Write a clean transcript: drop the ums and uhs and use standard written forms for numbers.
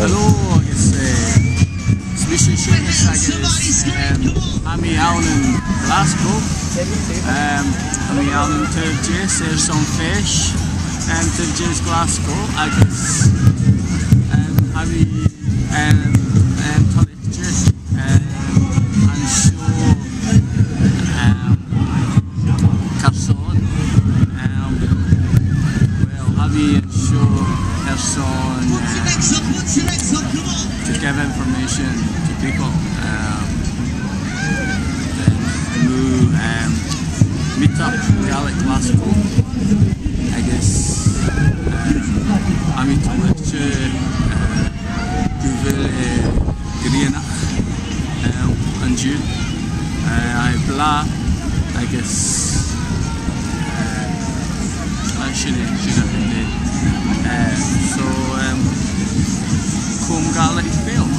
Helo, agus smishin Seamus agus Ami iawn yn Glasgow. Ami iawn yn Turgis son fish Turgis Glasgow agus Ami Tolicchus an sio Carson wel Ami yn sio person to give information to people meet up Gaelic Glasgow agus Ami Tolicchus Google Grianach and June I bla agus so Gaelic Field.